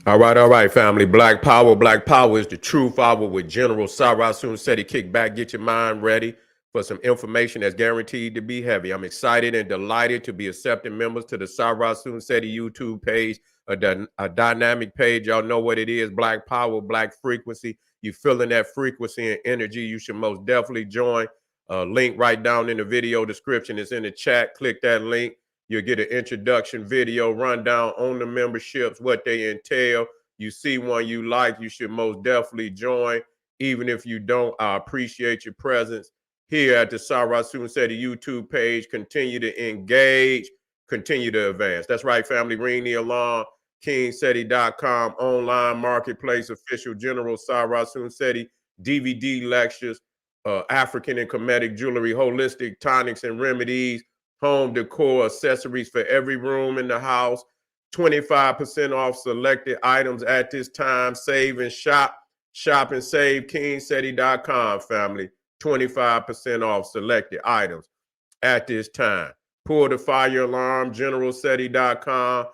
All right, family. Black Power is the truth hour with General Sarasun Seti. Kick back, get your mind ready for some information that's guaranteed to be heavy. I'm excited and delighted to be accepting members to the Sarasun Seti YouTube page, a dynamic page. Y'all know what it is, Black Power, Black Frequency. You feeling that frequency and energy, you should most definitely join. Link right down in the video description. It's in the chat. Click that link. You'll get an introduction video, rundown on the memberships, what they entail. You see one you like, you should most definitely join. Even if you don't, I appreciate your presence here at the Sarasun Seti YouTube page. Continue to engage, continue to advance. That's right, family. Ring the alarm. KingSeti.com, online marketplace, official General Sarasun Seti, DVD lectures, African and Kemetic jewelry, holistic tonics and remedies, home decor, accessories for every room in the house, 25% off selected items at this time. Save and shop. Shop and save. KingSeti.com, family. 25% off selected items at this time. Pull the fire alarm. GeneralSeti.com.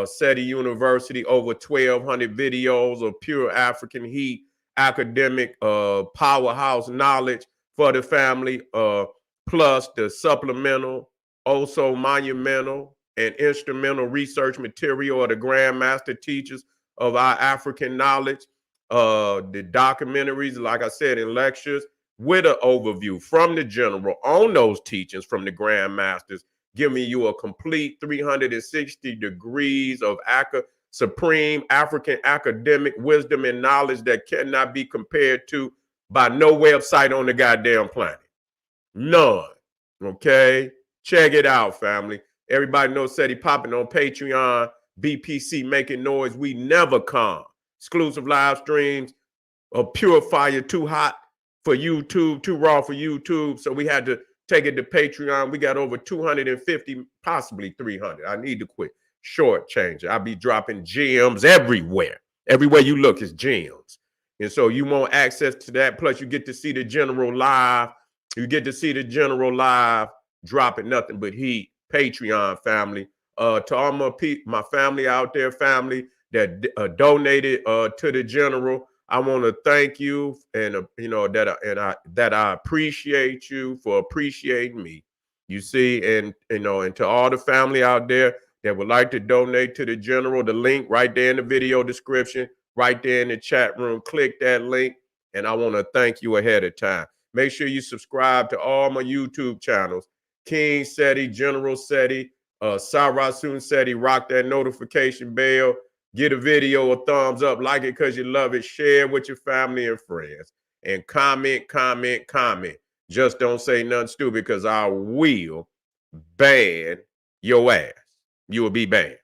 Seti University, over 1,200 videos of pure African heat, academic powerhouse knowledge for the family, plus the supplemental, also monumental and instrumental research material of the Grandmaster teachers of our African knowledge, the documentaries, like I said, in lectures, with an overview from the general on those teachings from the Grandmasters, giving you a complete 360 degrees of supreme African academic wisdom and knowledge that cannot be compared to by no website on the goddamn planet. None. Okay? Check it out, family. Everybody knows Seti popping on Patreon, BPC making noise. We never come. Exclusive live streams, a purifier too hot for YouTube, too raw for YouTube. So we had to take it to Patreon. We got over 250, possibly 300. I need to quit. Short change. I'll be dropping gems everywhere. Everywhere you look is gems. And so you want access to that. Plus, you get to see the general live. You get to see the general live dropping nothing but heat. Patreon family. To all my family out there, family that donated to the general, I want to thank you, and that I appreciate you for appreciating me. You see, and and to all the family out there that would like to donate to the general, the link right there in the video description, right there in the chat room. Click that link, and I want to thank you ahead of time. Make sure you subscribe to all my YouTube channels: King Seti, General Seti, Sarasun Seti. Rock that notification bell. Get a video a thumbs up, like it because you love it, share with your family and friends, and comment. Just don't say nothing stupid, because I will ban your ass. You will be banned.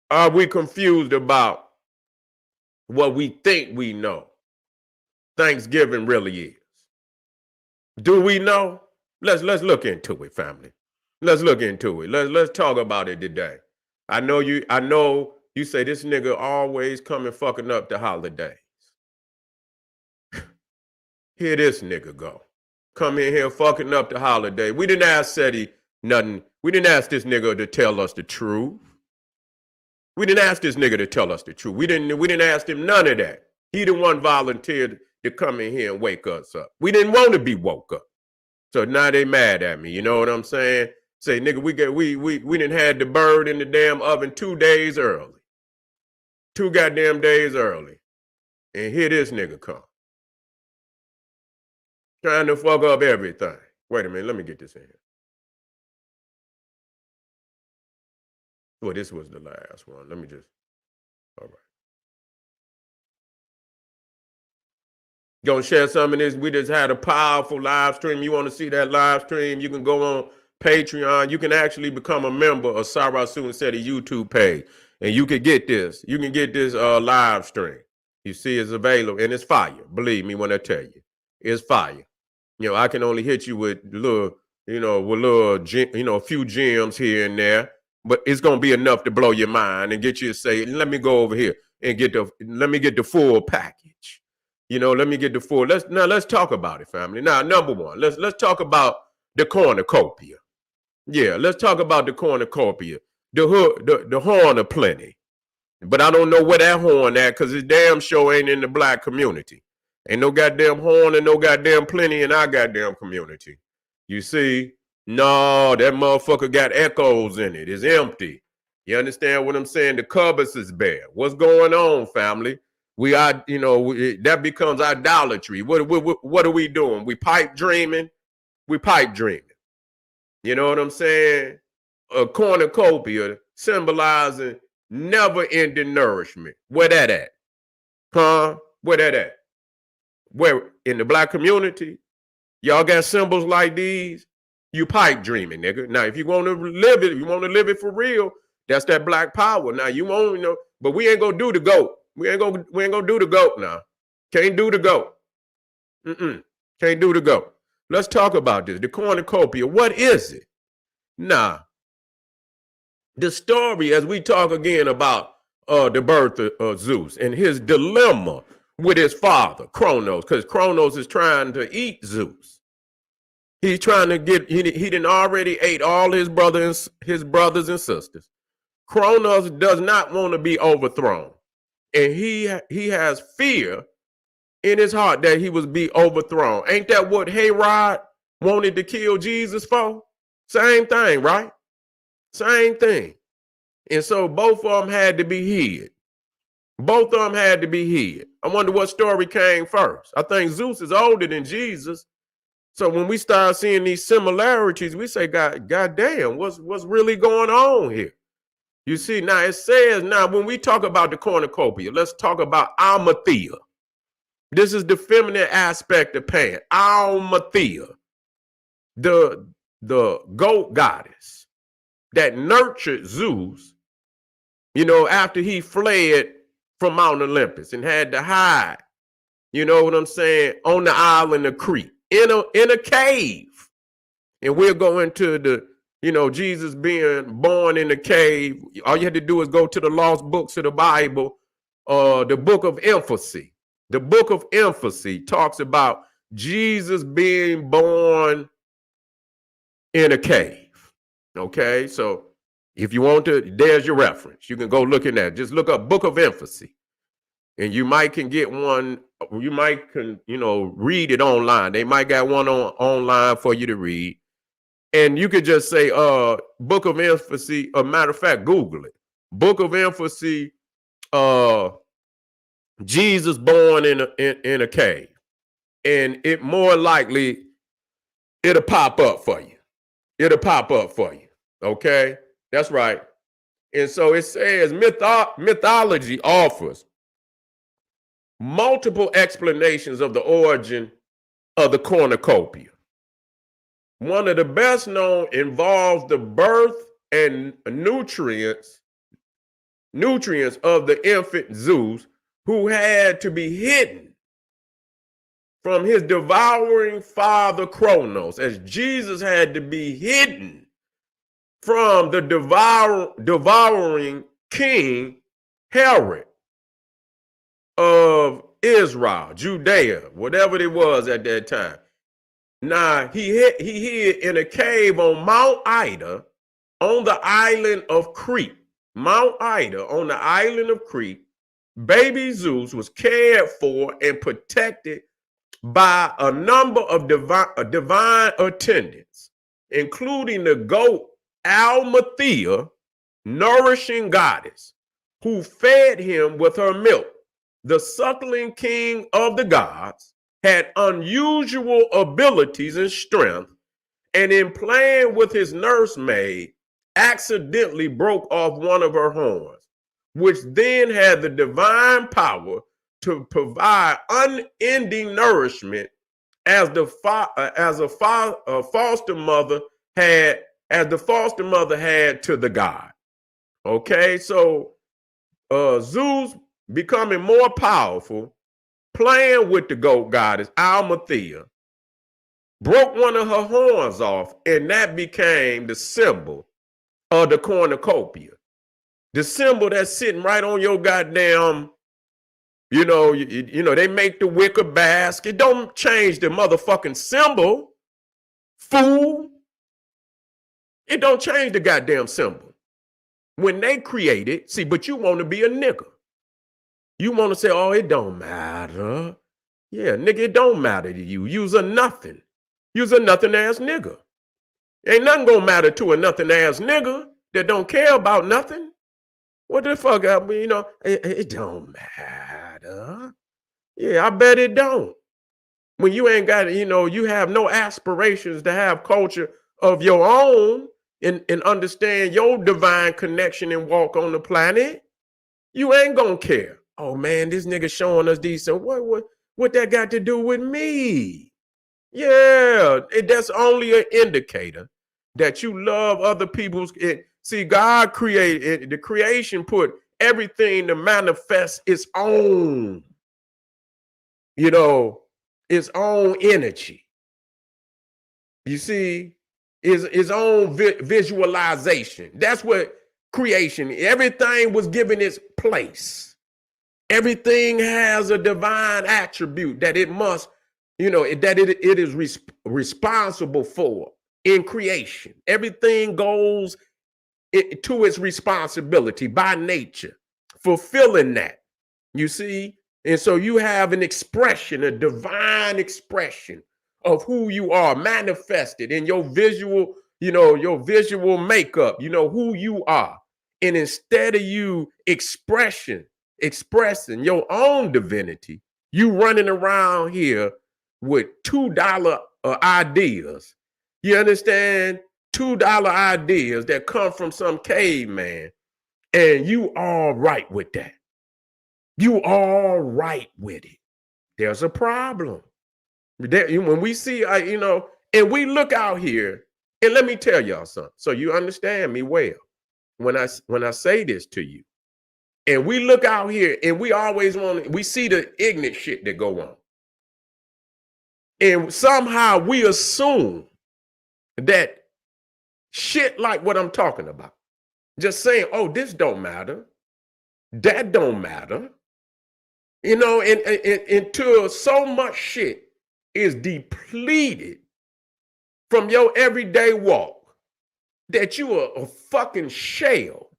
Are we confused about what we think we know Thanksgiving really is? Do we know? Let's look into it, family. Let's look into it. Let's talk about it today. I know you say this nigga always coming fucking up the holidays. Here this nigga go. Come in here fucking up the holiday. We didn't ask Seti nothing. We didn't ask this nigga to tell us the truth. We didn't ask this nigga to tell us the truth. We didn't ask him none of that. He the one volunteered to come in here and wake us up. We didn't want to be woke up. So now they mad at me. You know what I'm saying? Say, nigga, we didn't had the bird in the damn oven 2 days early. 2 goddamn days early. And here this nigga come. Trying to fuck up everything. Wait a minute, let me get this in here. Well, this was the last one. Let me just, all right. Gonna share some of this. We just had a powerful live stream. You want to see that live stream? You can go on Patreon. You can actually become a member of Sarasun Seti YouTube page, and you can get this. You can get this live stream. You see, it's available, and it's fire. Believe me when I tell you, it's fire. I can only hit you with little, a few gems here and there, but it's gonna be enough to blow your mind and get you to say, "Let me go over here and let me get the full package." Let me get the full. Let's talk about it, family. Now, number one, let's talk about the cornucopia. Yeah, let's talk about the cornucopia, the horn of plenty. But I don't know where that horn at, because his damn show ain't in the black community. Ain't no goddamn horn and no goddamn plenty in our goddamn community. You see? No, that motherfucker got echoes in it. It's empty. You understand what I'm saying? The cupboards is bare. What's going on, family? We are, that becomes idolatry. What are we doing? We pipe dreaming. We pipe dreaming. You know what I'm saying? A cornucopia symbolizing never-ending nourishment. Where that at? Huh? Where that at? Where in the black community? Y'all got symbols like these? You pipe dreaming, nigga. Now, if you want to live it, you want to live it for real, that's that black power. Now, you won't, but we ain't gonna do the goat. We ain't gonna do the goat now. Can't do the goat. Can't do the goat. Let's talk about this. The cornucopia. What is it? Nah. The story, as we talk again about the birth of Zeus and his dilemma with his father, Kronos, because Kronos is trying to eat Zeus. He's trying to get, he done already ate all his brothers and sisters. Kronos does not want to be overthrown. And he has fear in his heart that he was be overthrown. Ain't that what Herod wanted to kill Jesus for? Same thing, right? Same thing. And so both of them had to be hid. Both of them had to be hid. I wonder what story came first. I think Zeus is older than Jesus. So when we start seeing these similarities, we say, God damn, what's really going on here? You see, now it says, now when we talk about the cornucopia, let's talk about Almathea. This is the feminine aspect of Pan. Almathea, the goat goddess that nurtured Zeus, after he fled from Mount Olympus and had to hide, you know what I'm saying, on the island of Crete, in a cave. And we'll go into the, Jesus being born in a cave. All you had to do is go to the lost books of the Bible, the book of Infancy. The book of Infancy talks about Jesus being born in a cave. Okay, so if you want to, there's your reference. You can go look in that. Just look up Book of Infancy, and you might can get one. You might can read it online. They might got one online for you to read, and you could just say Book of Infancy. A matter of fact, Google it. Book of Infancy. Jesus born in a cave, and it more likely it'll pop up for you. It'll pop up for you. Okay, that's right. And so it says mythology offers multiple explanations of the origin of the cornucopia. One of the best known involves the birth and nutrients of the infant Zeus, who had to be hidden from his devouring father Kronos, as Jesus had to be hidden from the devouring king Herod of Israel, Judea, whatever it was at that time. Now, he hid in a cave on Mount Ida on the island of Crete. Mount Ida on the island of Crete. Baby Zeus was cared for and protected by a number of divine attendants, including the goat Almathea, nourishing goddess, who fed him with her milk. The suckling king of the gods had unusual abilities and strength, and in playing with his nursemaid, accidentally broke off one of her horns, which then had the divine power to provide unending nourishment as the foster mother had to the god. Okay, so Zeus becoming more powerful, playing with the goat goddess Almathea, broke one of her horns off, and that became the symbol of the cornucopia. The symbol that's sitting right on your goddamn, they make the wicker basket. Don't change the motherfucking symbol, fool. It don't change the goddamn symbol. when they created, see, but you want to be a nigga. You want to say, oh, it don't matter. Yeah, nigga, it don't matter to you. You's a nothing. You's a nothing ass nigga. Ain't nothing gonna matter to a nothing ass nigga that don't care about nothing. What the fuck? You know, it don't matter. Yeah, I bet it don't. When you ain't got, you know, you have no aspirations to have culture of your own and understand your divine connection and walk on the planet, you ain't gonna care. Oh man, this nigga showing us these. So what that got to do with me? Yeah, that's only an indicator that you love other people's. See, God created the creation, put everything to manifest its own, you know, its own energy. You see, its own visualization. That's what creation. Everything was given its place. Everything has a divine attribute that it must, you know, that it is responsible for in creation. Everything goes to its responsibility by nature, fulfilling that, you see? And so you have an expression, a divine expression of who you are manifested in your visual, you know, your visual makeup, you know, who you are. And instead of you expressing your own divinity, you running around here with $2 ideas. You understand? $2 ideas that come from some caveman, and you all right with that. You all right with it. There's a problem. When we see, you know, and we look out here, and let me tell y'all something, so you understand me well when I say this to you. And we look out here, and we always we see the ignorant shit that go on, and somehow we assume that shit like what I'm talking about, just saying, oh, this don't matter, that don't matter, you know, and until so much shit is depleted from your everyday walk that you are a fucking shell.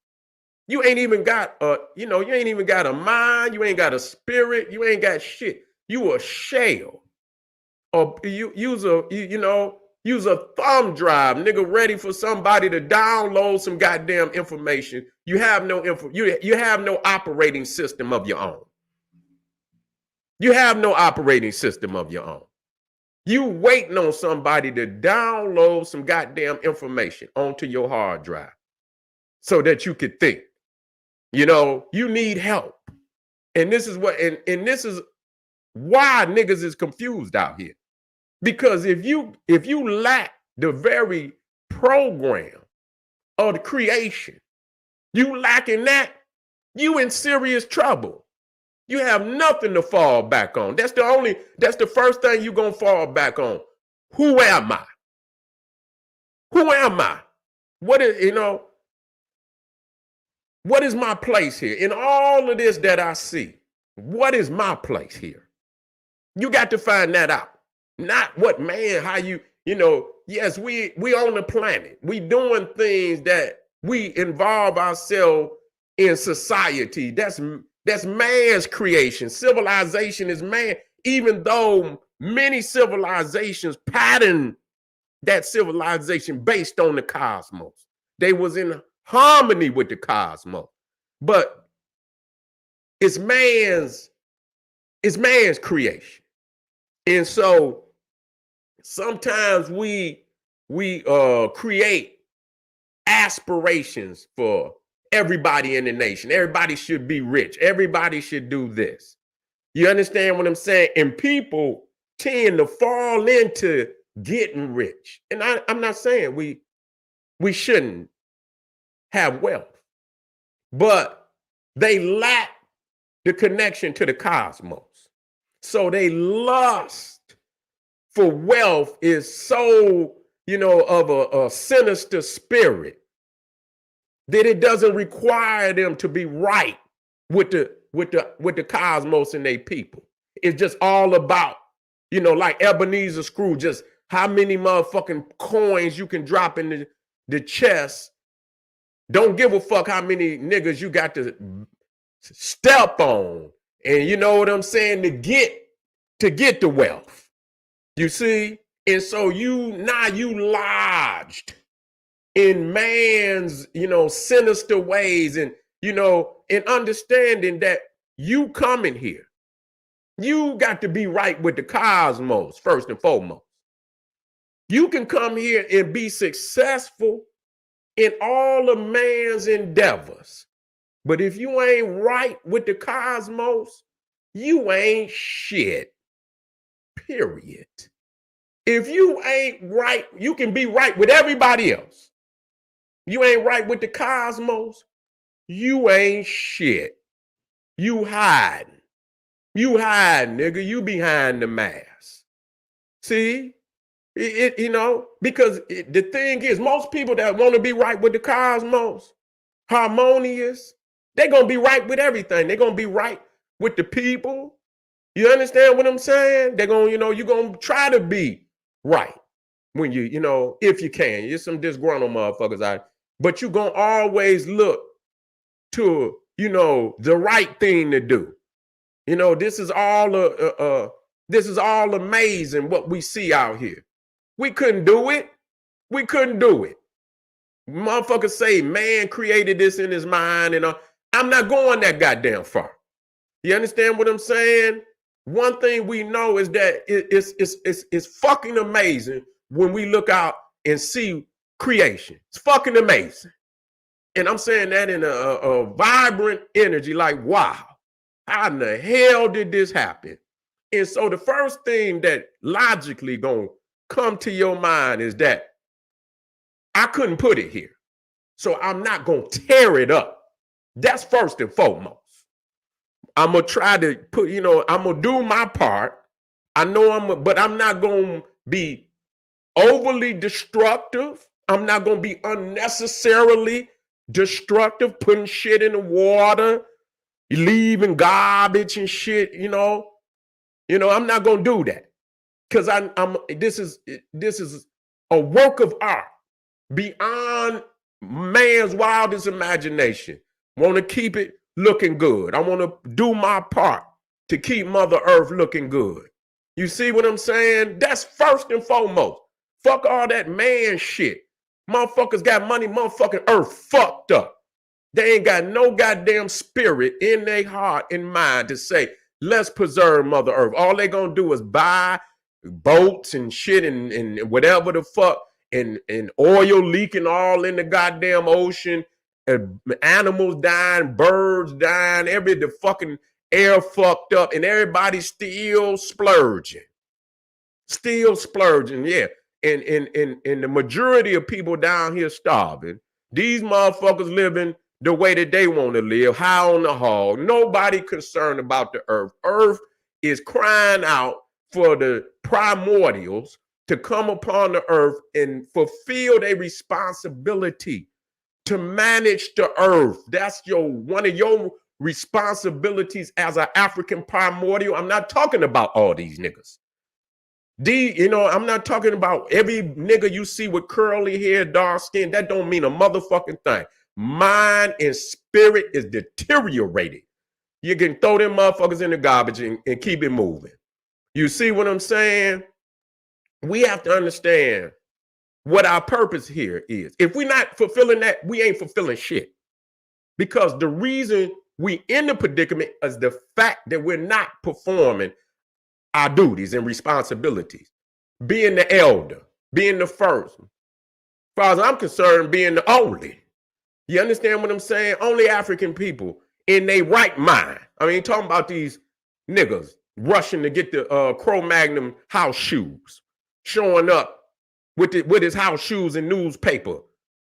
You ain't even got you know, you ain't even got a mind, you ain't got a spirit, you ain't got shit. You a shell. Or you use a thumb drive, nigga, ready for somebody to download some goddamn information. You have no you have no operating system of your own. You have no operating system of your own. You waiting on somebody to download some goddamn information onto your hard drive so that you could think. You know, you need help. And this is what and this is why niggas is confused out here. Because if you lack the very program of the creation, you lacking that, you in serious trouble. You have nothing to fall back on. That's the first thing you're gonna fall back on. Who am I? Who am I? What is, you know, what is my place here? In all of this that I see, what is my place here? You got to find that out. Not what, man, how you know, yes, we on the planet. We doing things that we involve ourselves in society. That's man's creation. Civilization is man, even though many civilizations pattern that civilization based on the cosmos. They was in harmony with the cosmos. But it's man's creation. And so sometimes we create aspirations for everybody in the nation. Everybody should be rich. Everybody should do this. You understand what I'm saying? And people tend to fall into getting rich. And I'm not saying we shouldn't have wealth, but they lack the connection to the cosmos. So they lust for wealth is so, you know, of a sinister spirit that it doesn't require them to be right with the cosmos and their people. It's just all about, you know, like Ebenezer Scrooge, just how many motherfucking coins you can drop in the chest Don't give a fuck how many niggas you got to step on. And you know what I'm saying? To get the wealth. You see? And so you lodged in man's, sinister ways and, and understanding that you coming here. You got to be right with the cosmos, first and foremost. You can come here and be successful in all of man's endeavors. But if you ain't right with the cosmos, you ain't shit. Period. If you ain't right, you can be right with everybody else. You ain't right with the cosmos, you ain't shit. You hiding. You hiding, nigga. You behind the mask. See? Because the thing is, most people that want to be right with the cosmos, harmonious, they're going to be right with everything. They're going to be right with the people. You understand what I'm saying? They're going, you're going to try to be right when if you can. There's some disgruntled motherfuckers out, but you're going to always look to, the right thing to do. This is all amazing what we see out here. We couldn't do it. We couldn't do it. Motherfuckers say man created this in his mind, and I'm not going that goddamn far. You understand what I'm saying? One thing we know is that it's fucking amazing when we look out and see creation. It's fucking amazing. And I'm saying that in a vibrant energy, like, wow, how in the hell did this happen? And so the first thing that logically gonna come to your mind is that I couldn't put it here, so I'm not gonna tear it up. That's first and foremost. I'm gonna try to put, I'm gonna do my part. I know but I'm not gonna be overly destructive. I'm not gonna be unnecessarily destructive, putting shit in the water, leaving garbage and shit. I'm not gonna do that. Because this is a work of art beyond man's wildest imagination. Want to keep it looking good. I want to do my part to keep Mother Earth looking good. You see what I'm saying? That's first and foremost. Fuck all that man shit. Motherfuckers got money, motherfucking Earth fucked up. They ain't got no goddamn spirit in their heart and mind to say, let's preserve Mother Earth. All they gonna do is buy boats and shit and whatever the fuck and oil leaking all in the goddamn ocean, animals dying, birds dying, the fucking air fucked up, and everybody still splurging, yeah. And the majority of people down here starving. These motherfuckers living the way that they want to live, high on the hog. Nobody concerned about the earth. Earth is crying out for the primordials to come upon the earth and fulfill their responsibility to manage the earth. That's one of your responsibilities as an African primordial. I'm not talking about all these niggas. I'm not talking about every nigga you see with curly hair, dark skin. That don't mean a motherfucking thing. Mind and spirit is deteriorated. You can throw them motherfuckers in the garbage and keep it moving. You see what I'm saying? We have to understand what our purpose here is. If we're not fulfilling that, we ain't fulfilling shit. Because the reason we in the predicament is the fact that we're not performing our duties and responsibilities. Being the elder, being the first. As far as I'm concerned, being the only. You understand what I'm saying? Only African people in their right mind. I mean, talking about these niggas rushing to get the Cro-Magnon house shoes, showing up with his house shoes and newspaper.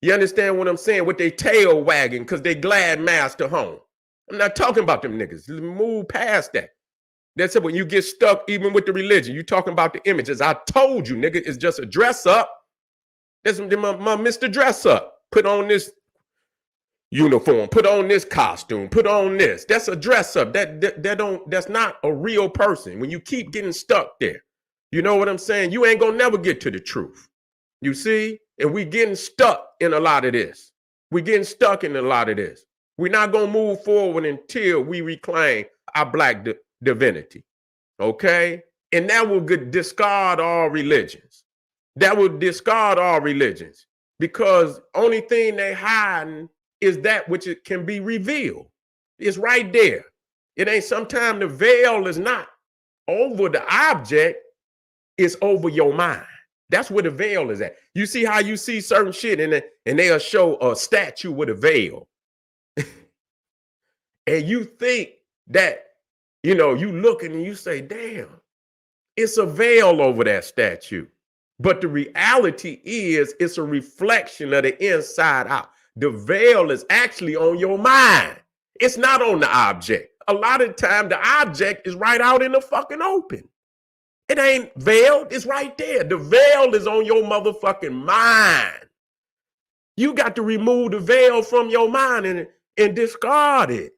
You understand what I'm saying? With their tail wagging because they glad master home. I'm not talking about them niggas. Move past that. That's it. When you get stuck even with the religion, you talking about the images. I told you, nigga, it's just a dress up. That's my Mr. Dress Up. Put on this uniform, put on this costume, put on this. That's a dress up. That's not a real person. When you keep getting stuck there, you know what I'm saying? You ain't gonna never get to the truth. You see? And we getting stuck in a lot of this. We're getting stuck in a lot of this. We're not going to move forward until we reclaim our black divinity. Okay? And that will discard all religions. That will discard all religions because only thing they hiding is that which it can be revealed. It's right there. It ain't sometimes the veil is not over the object, it's over your mind. That's where the veil is at. You see how you see certain shit and they'll show a statue with a veil. And you think that, you looking and you say, damn, it's a veil over that statue. But the reality is it's a reflection of the inside out. The veil is actually on your mind. It's not on the object. A lot of the time, the object is right out in the fucking open. It ain't veiled. It's right there. The veil is on your motherfucking mind. You got to remove the veil from your mind and discard it.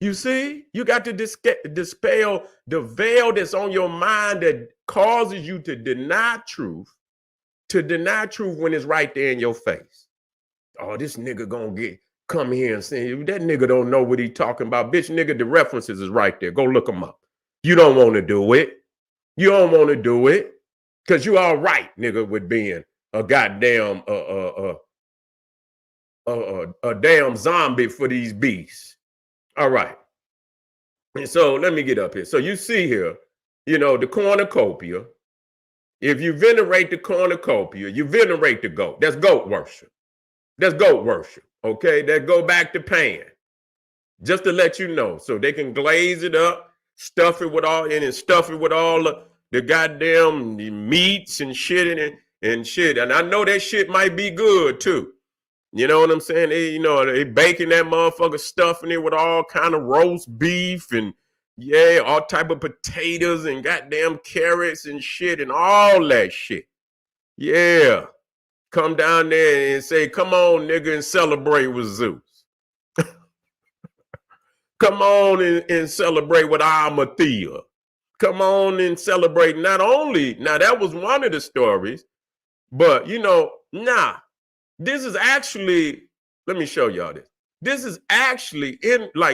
You see? You got to dispel the veil that's on your mind that causes you to deny truth when it's right there in your face. Oh, this nigga gonna come here and say, that nigga don't know what he talking about. Bitch, nigga, the references is right there. Go look them up. You don't want to do it. You don't want to do it because you all right, nigga, with being a goddamn a damn zombie for these beasts. All right. And so let me get up here. So you see here, the cornucopia. If you venerate the cornucopia, you venerate the goat. That's goat worship. That's goat worship. Okay, that go back to Pan. Just to let you know, so they can glaze it up, stuff it with all the goddamn meats and shit and shit. And I know that shit might be good too. You know what I'm saying? They baking that motherfucker, stuffing it with all kind of roast beef and all type of potatoes and goddamn carrots and shit and all that shit. Yeah. Come down there and say, come on, nigga, and celebrate with Zeus. Come on and celebrate with Amathea. Come on and celebrate not only, now that was one of the stories, but this is actually, let me show y'all this. This is actually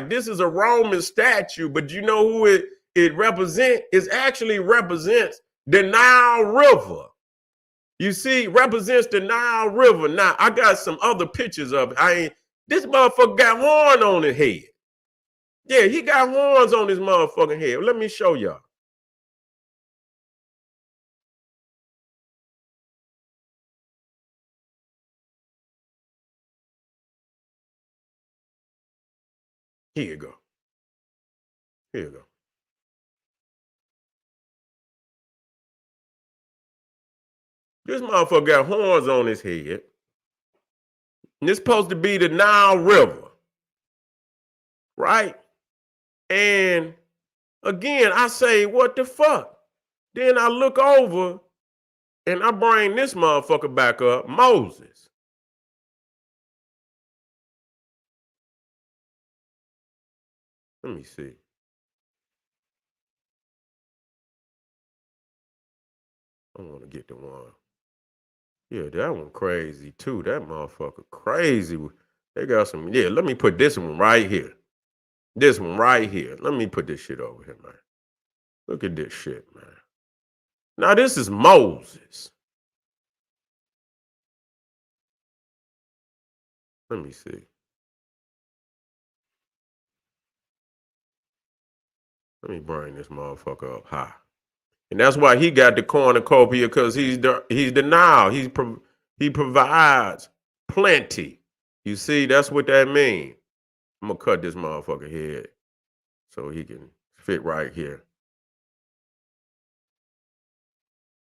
this is a Roman statue, but you know who it represents? It actually represents the Nile River. You see, represents the Nile River. Now, I got some other pictures of it. This motherfucker got horn on his head. Yeah, he got horns on his motherfucking head. Let me show y'all. Here you go. Here you go. This motherfucker got horns on his head. And it's supposed to be the Nile River. Right? And again, I say, what the fuck? Then I look over and I bring this motherfucker back up, Moses. Let me see. I want to get the one. Yeah, that one crazy too. That motherfucker crazy. They got some, let me put this one right here. This one right here. Let me put this shit over here, man. Look at this shit, man. Now, this is Moses. Let me see. Let me bring this motherfucker up high. And that's why he got the cornucopia, because he's the Nile. He provides plenty. You see, that's what that means. I'm going to cut this motherfucker head so he can fit right here.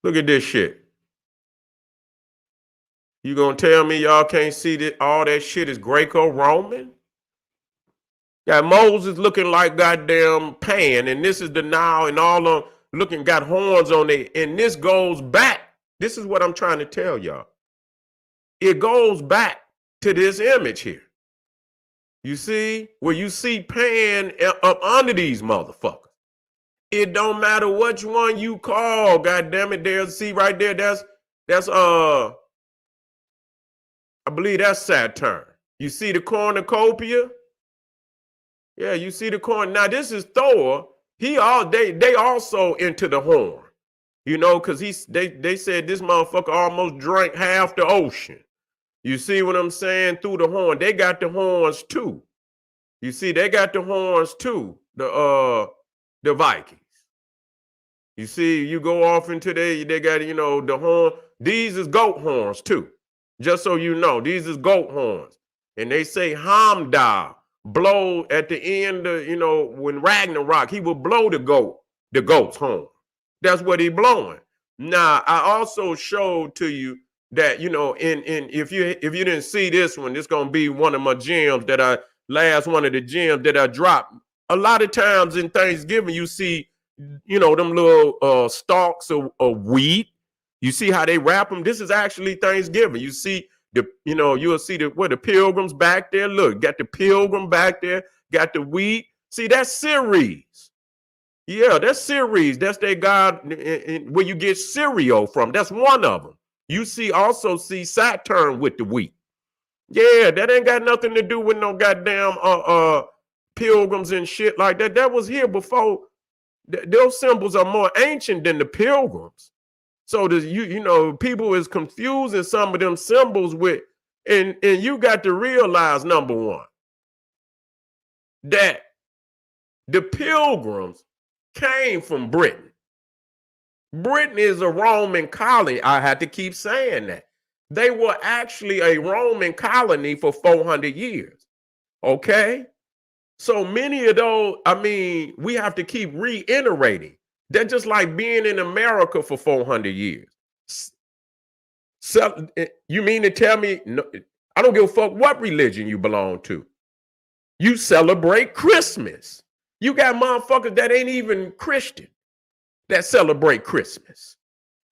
Look at this shit. You gonna tell me y'all can't see that all that shit is Greco-Roman? Got Moses looking like goddamn Pan, and this is the Nile, and all of them looking got horns on it, and this goes back. This is what I'm trying to tell y'all. It goes back to this image here. You see, where you see Pan up under these motherfuckers. It don't matter which one you call, goddamn it. There's, see right there, that's I believe that's Saturn. You see the cornucopia? Yeah, you see the corn. Now this is Thor. They also into the horn. You know, because they said this motherfucker almost drank half the ocean. You see what I'm saying? Through the horn. They got the horns too. You see, they got the horns too. The Vikings. You see, you go off into they got, you know, the horn. These is goat horns too. Just so you know, these is goat horns. And they say Hamdall blow at the end of, you know, when Ragnarok, he will blow the goat's horn. That's what he blowing. Now, I also showed to you that, you know, in if you didn't see this one, it's gonna be one of my gems that one of the gems that I dropped. A lot of times in Thanksgiving, you see, you know, them little stalks of wheat. You see how they wrap them. This is actually Thanksgiving. You see you'll see the pilgrims back there. Look, got the pilgrim back there, got the wheat. See, that's Ceres. Yeah, that's Ceres. That's their god where you get cereal from. That's one of them. You also see Saturn with the wheat. Yeah, that ain't got nothing to do with no goddamn pilgrims and shit like that. That was here before. Those symbols are more ancient than the pilgrims. So you know, people is confusing some of them symbols with, and you got to realize, number one, that the pilgrims came from Britain. Britain is a Roman colony. I had to keep saying that. They were actually a Roman colony for 400 years. Okay? So many of those, I mean, we have to keep reiterating. They're just like being in America for 400 years. So, you mean to tell me, no, I don't give a fuck what religion you belong to. You celebrate Christmas. You got motherfuckers that ain't even Christian that celebrate Christmas.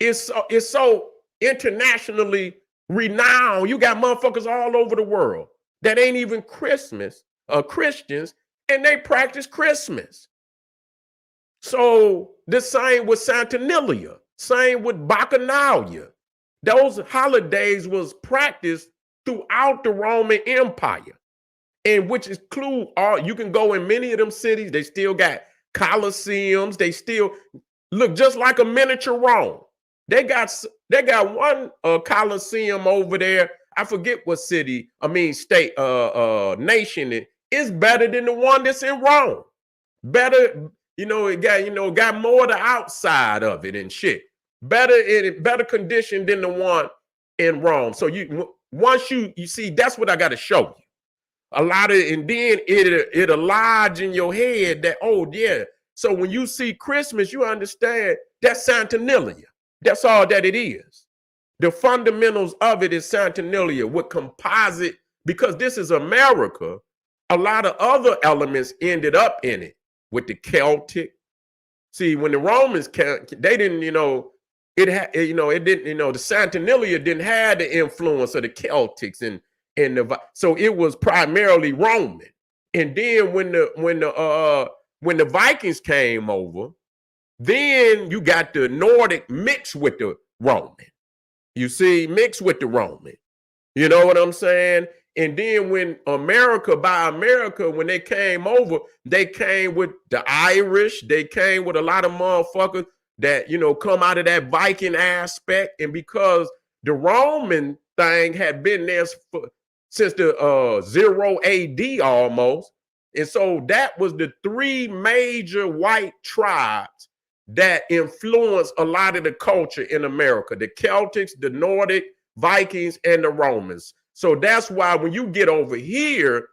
It's so internationally renowned. You got motherfuckers all over the world that ain't even Christmas Christians, and they practice Christmas. So the same with Saturnalia, same with Bacchanalia. Those holidays was practiced throughout the Roman Empire, and which include all, you can go in many of them cities, they still got Colosseums, they still look just like a miniature Rome. They got one Colosseum over there. I forget what state, nation is better than the one that's in Rome. Better, it got more of the outside of it and shit. Better condition than the one in Rome. So once you see, that's what I got to show you. A lot of, and then it'll lodge in your head that, oh yeah. So when you see Christmas, you understand that's Saturnalia. That's all that it is. The fundamentals of it is Saturnalia with composite, because this is America. A lot of other elements ended up in it with the Celtic. See, when the Romans they didn't, the Saturnalia didn't have the influence of the Celtics so it was primarily Roman. And then when the Vikings came over, then you got the Nordic mixed with the Roman. You see, mixed with the Roman. You know what I'm saying? And then when when they came over, they came with the Irish. They came with a lot of motherfuckers that, come out of that Viking aspect. And because the Roman thing had been there since the 0 AD almost. And so that was the three major white tribes that influenced a lot of the culture in America: the Celtics, the Nordic, Vikings, and the Romans. So that's why when you get over here,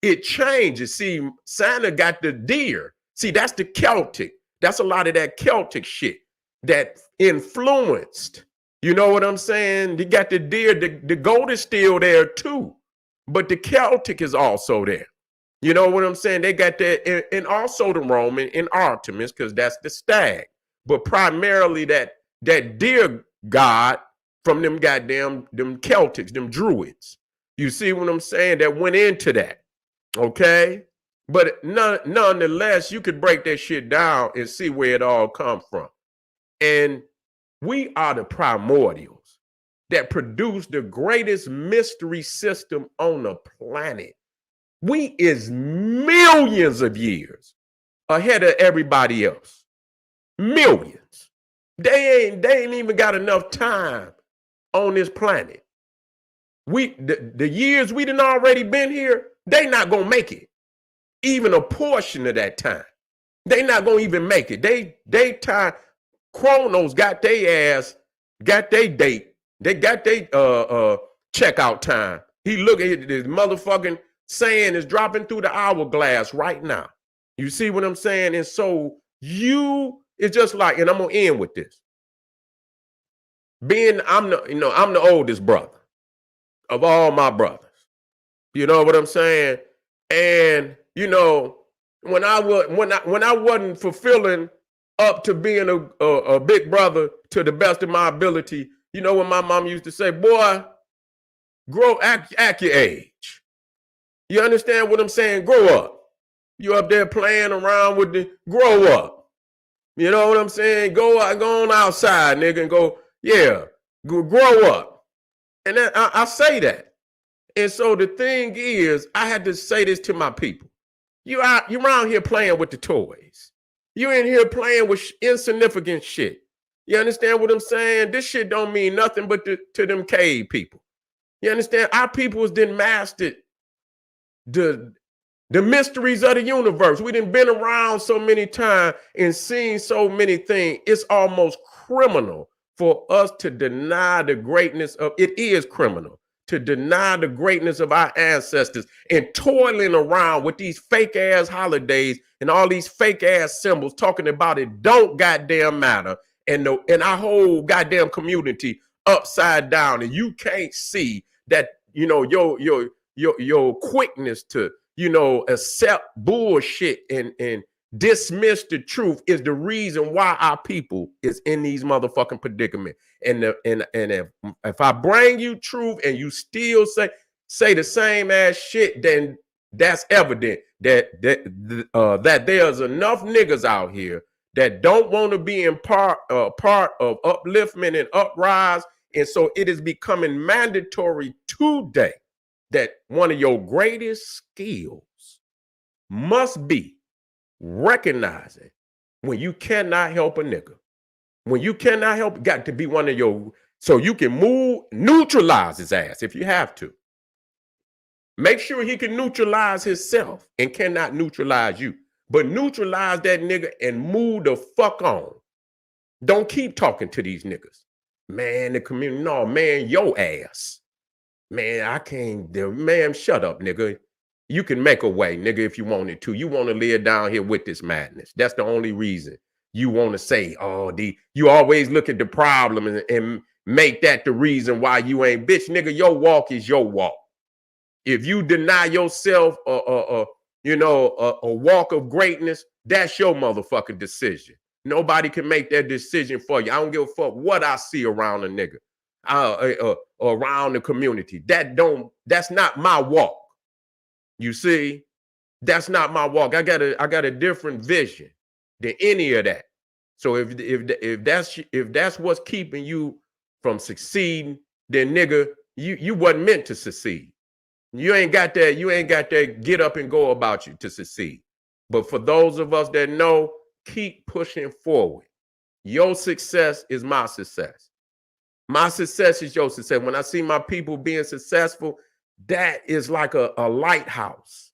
it changes. See, Santa got the deer. See, that's the Celtic. That's a lot of that Celtic shit that influenced. You know what I'm saying? You got the deer. The goat is still there too, but the Celtic is also there. You know what I'm saying? They got that, and also the Roman and Artemis, because that's the stag. But primarily that deer god from them Celtics, them Druids. You see what I'm saying? That went into that. Okay? But nonetheless, you could break that shit down and see where it all comes from. And we are the primordials. that produced the greatest mystery system on the planet. We is millions of years ahead of everybody else. Millions. They ain't even got enough time on this planet. The years we done already been here, they not gonna make it. Even a portion of that time. They not gonna even make it. They time, Chronos got their ass, got their date. They got their checkout time. He look at this motherfucking sand is dropping through the hourglass right now. You see what I'm saying? And so it's just like, and I'm gonna end with this. I'm the oldest brother of all my brothers. You know what I'm saying? And when I wasn't fulfilling up to being a big brother to the best of my ability, you know what my mom used to say, boy, act your age. You understand what I'm saying? Grow up. You up there playing around with grow up. You know what I'm saying? Go on outside, nigga, and grow up. And I say that. And so the thing is, I had to say this to my people. You around here playing with the toys. You in here playing with insignificant shit. You understand what I'm saying? This shit don't mean nothing but to them cave people. You understand? Our peoples didn't master the mysteries of the universe. We done been around so many times and seen so many things. It's almost criminal for us to deny the greatness of it. Is criminal to deny the greatness of our ancestors and toiling around with these fake ass holidays and all these fake ass symbols talking about it don't goddamn matter. And our whole goddamn community upside down. And you can't see that, your quickness to, accept bullshit and dismiss the truth is the reason why our people is in these motherfucking predicament. And if I bring you truth and you still say the same ass shit, then that's evident that there's enough niggas out here that don't want to be in part of upliftment and uprise. And so it is becoming mandatory today that one of your greatest skills must be recognizing when you cannot help a nigga. When you cannot help, got to be one of your, so you can neutralize his ass if you have to. Make sure he can neutralize himself and cannot neutralize you. But neutralize that nigga and move the fuck on. Don't keep talking to these niggas. Man, the community, no, man, your ass. Man, I can't, man, shut up, nigga. You can make a way, nigga, if you wanted to. You want to live down here with this madness. That's the only reason you want to say, you always look at the problem and make that the reason why you ain't, bitch, nigga, your walk is your walk. If you deny yourself a walk of greatness, that's your motherfucking decision. Nobody can make that decision for you. I don't give a fuck what I see around a nigga, around the community. That's not my walk. You see, that's not my walk. I got a different vision than any of that. So if that's what's keeping you from succeeding, then nigga, you wasn't meant to succeed. You ain't got that get up and go about you to succeed. But for those of us that know, keep pushing forward. Your success is my success. My success is your success. When I see my people being successful, that is like a lighthouse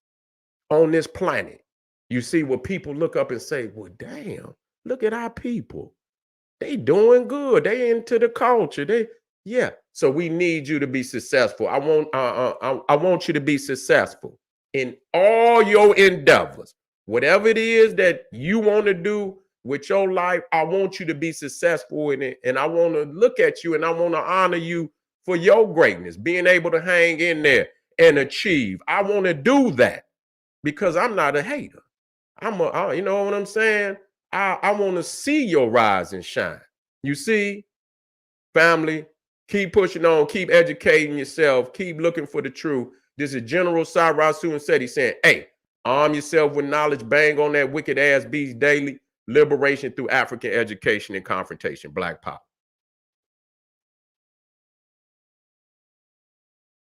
on this planet. You see where people look up and say, well, damn, look at our people. They doing good. They into the culture. So we need you to be successful. I want you to be successful in all your endeavors. Whatever it is that you want to do with your life, I want you to be successful in it. And I want to look at you and I want to honor you for your greatness, being able to hang in there and achieve. I want to do that because I'm not a hater. You know what I'm saying? I want to see your rise and shine. You see, family, keep pushing on, keep educating yourself, keep looking for the truth. This is General Cyrus Sunseti saying, hey, arm yourself with knowledge, bang on that wicked ass beast daily, liberation through African education and confrontation, Black Power.